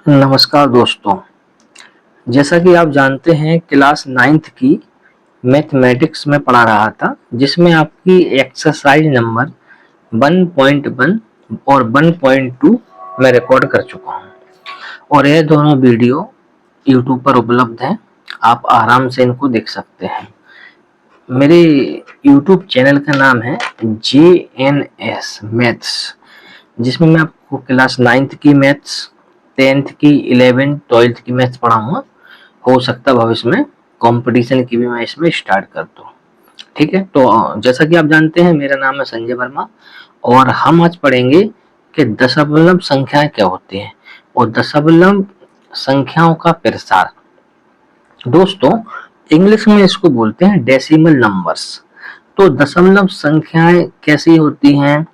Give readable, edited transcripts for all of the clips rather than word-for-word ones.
नमस्कार दोस्तों। जैसा कि आप जानते हैं क्लास 9th की मैथमेटिक्स में पढ़ा रहा था, जिसमें आपकी एक्सरसाइज नंबर 1.1 और 1.2 मैं रिकॉर्ड कर चुका हूं और यह दोनों वीडियो यूट्यूब पर उपलब्ध हैं। आप आराम से इनको देख सकते हैं। मेरे यूट्यूब चैनल का नाम है JNS मैथ्स, जिसमें मैं आपको क्लास 9th की मैथ्स, 10th की, 11th 12th की मैथ्स पढ़ाऊंगा। हो सकता है भविष्य में कंपटीशन की भी मैं इसमें स्टार्ट कर दूं। ठीक है, तो जैसा कि आप जानते हैं मेरा नाम है संजय वर्मा और हम आज पढ़ेंगे कि दशमलव संख्याएं क्या होती हैं और दशमलव संख्याओं का प्रसार। दोस्तों, इंग्लिश में इसको बोलते हैं डेसिमल नंबर्स। तो दशमलव संख्याएं कैसी होती हैं,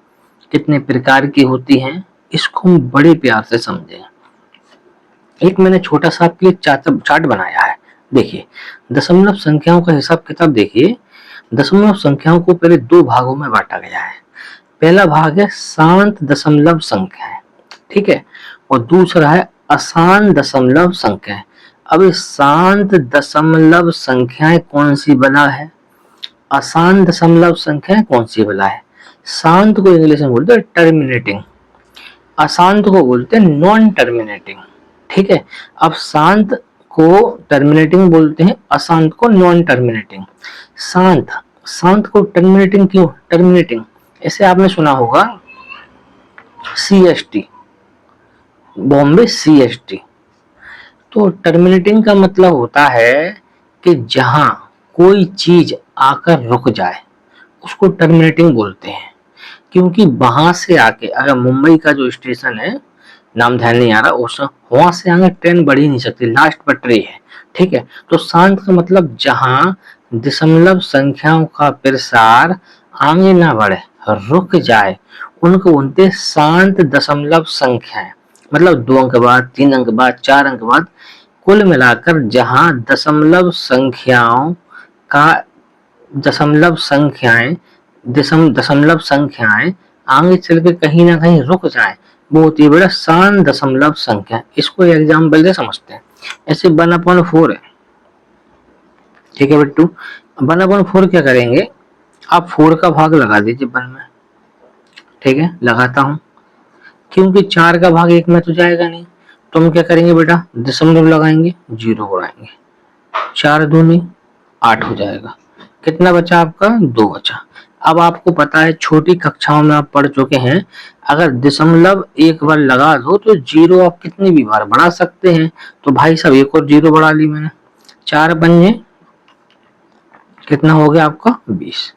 कितने प्रकार की होती हैं, इसको हम बड़े प्यार से समझें। एक मैंने छोटा सा आपके लिए चार्ट बनाया है। देखिए, दशमलव संख्याओं का हिसाब किताब देखिए। दशमलव संख्याओं को पहले दो भागों में बांटा गया है। पहला भाग है शांत दशमलव संख्याएं, ठीक है, और दूसरा है अशांत दशमलव संख्याएं। अब इस शांत दशमलव संख्याएं कौन सी बला है, अशांत दशमलव संख्याएं कौन सी बला है। शांत को इंग्लिश में बोलते हैं टर्मिनेटिंग, अशांत को बोलते हैं नॉन टर्मिनेटिंग। ठीक है, अब शांत को टर्मिनेटिंग बोलते हैं, अशांत को नॉन टर्मिनेटिंग। शांत शांत को टर्मिनेटिंग क्यों टर्मिनेटिंग, ऐसे आपने सुना होगा CST, बॉम्बे CST। तो टर्मिनेटिंग का मतलब होता है कि जहां कोई चीज आकर रुक जाए उसको टर्मिनेटिंग बोलते हैं। क्योंकि वहां से आके, अगर मुंबई का जो स्टेशन है, नाम ध्यान नहीं आ रहा, उस वहां से आगे ट्रेन बढ़ ही नहीं सकती, लास्ट पटरी है। ठीक है, तो शांत का मतलब जहां दशमलव संख्याओं का प्रसार आगे ना बढ़े, रुक जाए, उनको बोलते हैं शांत दशमलव संख्याएं। मतलब 2 अंक बाद, 3 अंक बाद, 4 अंक बाद, कुल मिलाकर जहां का दशमलव संख्याएं आगे चल के कहीं ना कहीं रुक जाए, वो होती है बेटा शांत दशमलव संख्या। इसको एग्जाम्पल से समझते हैं। ऐसे 1/4 है, ठीक है बिट्टू। 1/4 क्या करेंगे, आप 4 का भाग लगा दीजिए 1 में। ठीक है, लगाता हूं, क्योंकि 4 का भाग 1 में तो जाएगा नहीं, तो हम क्या करेंगे बेटा, दशमलव लगाएंगे, 0 बढ़ाएंगे, 4 दूनी 8 हो जाएगा। कितना बचा आपका, 2 बचा। अब आपको पता है, छोटी कक्षाओं में आप पढ़ चुके हैं, अगर दशमलव एक बार लगा दो तो 0 आप कितनी भी बार बढ़ा सकते हैं। तो भाई साहब एक और 0 बढ़ा ली मैंने, 4 पंजे कितना हो गया आपका 20।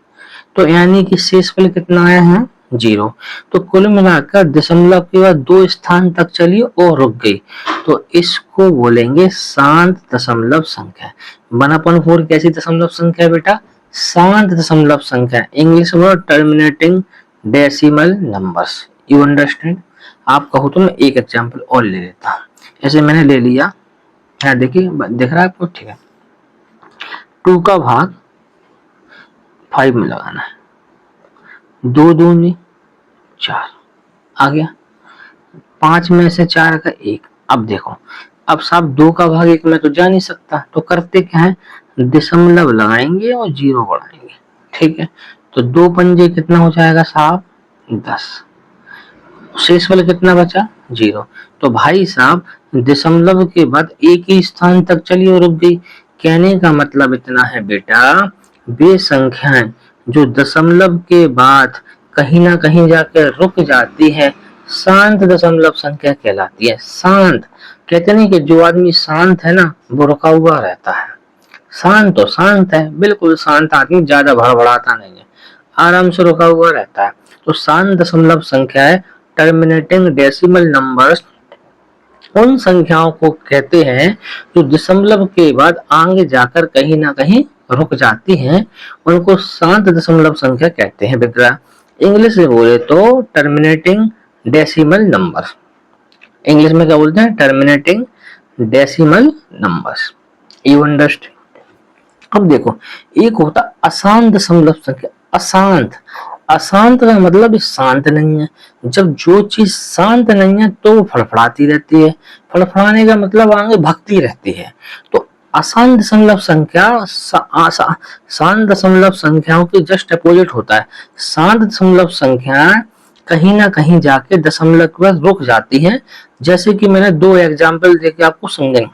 तो यानी कि शेषफल कितना आया है, 0। तो कुल मिलाकर दशमलव के बाद 2 स्थान तक चली और रुक गई, तो इसको बोलेंगे शांत दशमलव संख्या। 1/4 कैसी दशमलव संख्या है बेटा, शांत दशमलव संख्या। इंग्लिश में terminating decimal numbers. You understand. आप कहो तो मैं एक एग्जांपल और ले लेता हूं। ऐसे मैंने ले लिया, यहाँ देखिए, दिख रहा है आपको, ठीक है। 2 का भाग 5 में लगाना है, 2 दूनी 4 आ गया, 5 में से 4 का 1। अब देखो, अब साहब 2 का भाग 1 में तो जा नहीं सकता, तो करते क्या है, दशमलव लगाएंगे और 0 बढ़ाएंगे। ठीक है, तो 2 पंजे कितना हो जाएगा साहब, 10। शेषफल कितना बचा, 0। तो भाई साहब दशमलव के बाद एक ही स्थान तक चली और रुक गई। कहने का मतलब इतना है बेटा, वे संख्याएं जो दशमलव के बाद कहीं ना कहीं जाकर रुक जाती है, शांत दशमलव संख्या कहलाती है। शांत कहते नहीं कि जो आदमी शांत है ना वो रुका हुआ रहता है। शांत तो शांत है, बिल्कुल शांत आदमी, ज्यादा भड़बड़ाता नहीं है, आराम से रुका हुआ रहता है। तो शांत दशमलव संख्या है, टर्मिनेटिंग डेसिमल नंबर्स उन संख्याओं को कहते हैं जो दशमलव के बाद आगे जाकर कहीं ना कहीं रुक जाती हैं, उनको शांत दशमलव संख्या कहते हैं बेटा। इंग्लिश में बोले तो टर्मिनेटिंग डेसिमल नंबर। इंग्लिश में क्या बोलते हैं, terminating decimal numbers. You understand. अब देखो, एक होता अशांत दशमलव संख्या। अशांत अशांत का मतलब शांत नहीं है। जब जो चीज शांत नहीं है तो वो फड़फड़ाती रहती है, फड़फड़ाने का मतलब आगे भगती रहती है। तो अशांत दशमलव संख्या शांत दशमलव संख्याओं के जस्ट अपोजिट होता है। शांत दशमलव संख्या कहीं ना कहीं जाके दशमलव के बाद रुक जाती है। जैसे कि मैंने दो एग्जाम्पल देके आपको समझेंगे।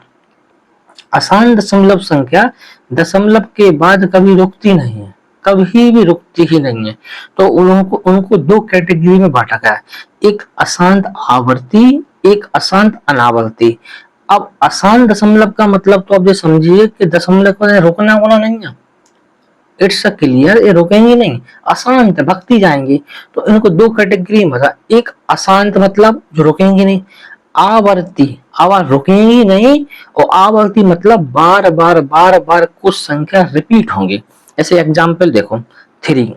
अशांत दशमलव संख्या दशमलव के बाद कभी रुकती नहीं है, कभी भी रुकती ही नहीं है। तो उनको उनको दो कैटेगरी में बांटा गया है, एक अशांत आवर्ती, एक अशांत अनावर्ती। अब अशांत दशमलव का मतलब तो आप ये समझिए कि दशमलव को रुकना वाला नहीं है, इट्स अ क्लियर, ये रुकेंगे नहीं, अशांत भक्ति जाएंगे। तो इनको दो कैटेगरी में बता, एक अशांत मतलब जो रुकेंगे नहीं, आवर्ती आवाज रुकेंगी नहीं, और आवर्ती मतलब बार बार बार बार कुछ संख्या रिपीट होंगी। ऐसे एग्जाम्पल देखो, 3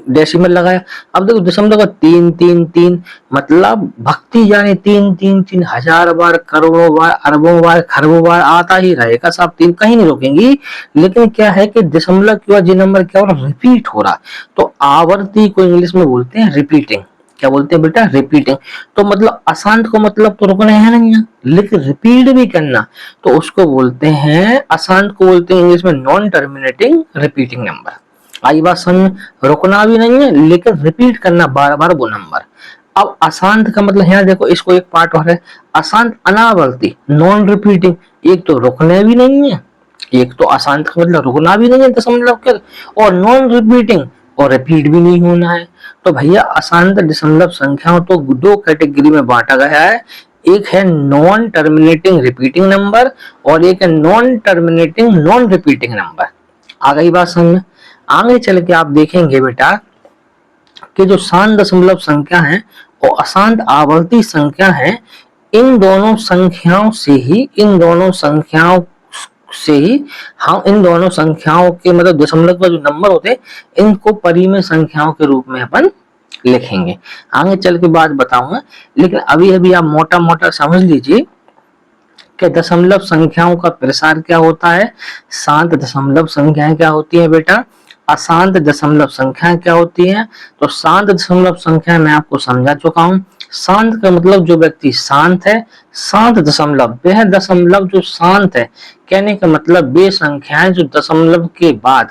डेसिमल लगाया, अब देखो दशमलव का 3 3 3 मतलब भक्ति जाने 3 3 3 हजार बार, करोड़ों बार, अरबों बार, खरबों बार आता ही रहेगा सब, 3 कहीं नहीं रुकेंगी। लेकिन क्या है कि दशमलव के बाद जो नंबर क्या हो रहा, रिपीट हो रहा। तो आवर्ती को इंग्लिश में बोलते हैं रिपीटिंग। क्या बोलते हैं बेटा, रिपीटिंग। तो मतलब अशांत को मतलब तो रुकना है नहीं है, लेकिन रिपीट भी करना, तो उसको बोलते हैं, अशांत को बोलते हैं इंग्लिश में नॉन टर्मिनेटिंग रिपीटिंग नंबर। आई बात समझ, रुकना भी नहीं है लेकिन रिपीट करना बार बार वो नंबर। अब अशांत का मतलब यहाँ देखो, इसको एक पार्ट और है, अशांत अनावर्ती नॉन रिपीटिंग। एक तो रुकने भी नहीं है, एक तो अशांत का मतलब रुकना भी नहीं है दशमलव के, और नॉन रिपीटिंग, और रिपीट भी नहीं होना है। तो भैया अशांत दशमलव संख्याओं तो दो कैटेगरी में बांटा गया है, एक है नॉन टर्मिनेटिंग रिपीटिंग नंबर, और एक है non terminating non repeating number. आ गई बात समझ में। आगे चल के आप देखेंगे बेटा कि जो शांत दशमलव संख्या है और अशांत आवर्ती संख्या है, इन दोनों संख्याओं से ही, इन दोनों संख्याओं से ही हम इन दोनों संख्याओं के मतलब दशमलव का जो नंबर होते हैं, इनको परिमेय संख्याओं के रूप में अपन लिखेंगे। आगे चल के बात बताऊंगा, लेकिन अभी अभी आप मोटा मोटा समझ लीजिए कि दशमलव संख्याओं का प्रसार क्या होता है, शांत दशमलव संख्याएं क्या होती है बेटा, अशांत दशमलव संख्याएं क्या होती है। तो शांत दशमलव संख्या मैं आपको समझा चुका हूं। शांत का मतलब जो व्यक्ति शांत है, शांत दशमलव वह दशमलव जो शांत है, कहने का मतलब वे संख्याएं जो दशमलव के बाद,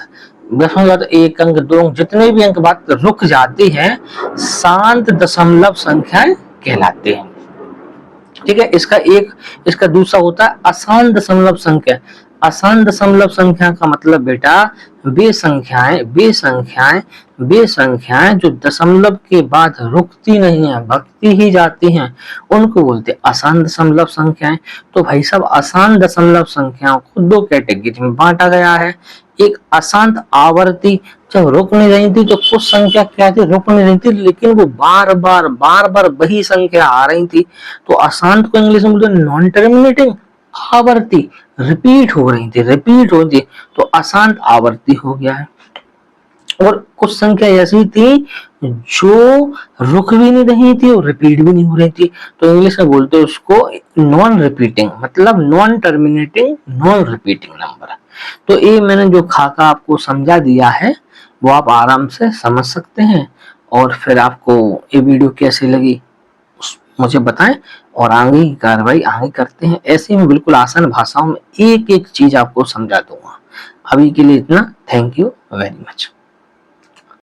दशमलव 1 अंक 2 अंक जितने भी अंक बाद रुक जाती हैं, शांत दशमलव संख्याएं कहलाते हैं। ठीक है, इसका दूसरा होता है अशांत दशमलव संख्या। अशांत दशमलव संख्या का मतलब बेटा वे संख्याएं जो दशमलव के बाद रुकती नहीं है, भगती ही जाती हैं, उनको बोलते हैं अशांत दशमलव संख्याएं। तो भाई साहब अशांत दशमलव संख्याओं को दो कैटेगरी में बांटा गया है, एक अशांत आवर्ती, जब रुक नहीं रही थी तो कुछ संख्या क्या थी, रुक नहीं रही थी, लेकिन वो बार बार वही संख्या आ रही थी। तो अशांत को इंग्लिश में बोलते नॉन टर्मिनेटिंग, आवर्ती रिपीट हो रही थी, तो अशांत आवर्ती हो गया है। और कुछ संख्या ऐसी थी जो रुक भी नहीं रही थी और रिपीट भी नहीं हो रही थी, तो इंग्लिश में बोलते हैं उसको नॉन रिपीटिंग, मतलब non terminating non repeating number. तो ये मैंने जो खाका आपको समझा दिया है वो आप आराम से समझ सकते हैं। और फिर आपको ये वीडियो कैसी लगी मुझे बताएं, और आगे की कार्रवाई आगे करते हैं। ऐसे में बिल्कुल आसान भाषाओं में एक एक चीज आपको समझा दूंगा। अभी के लिए इतना, थैंक यू वेरी मच।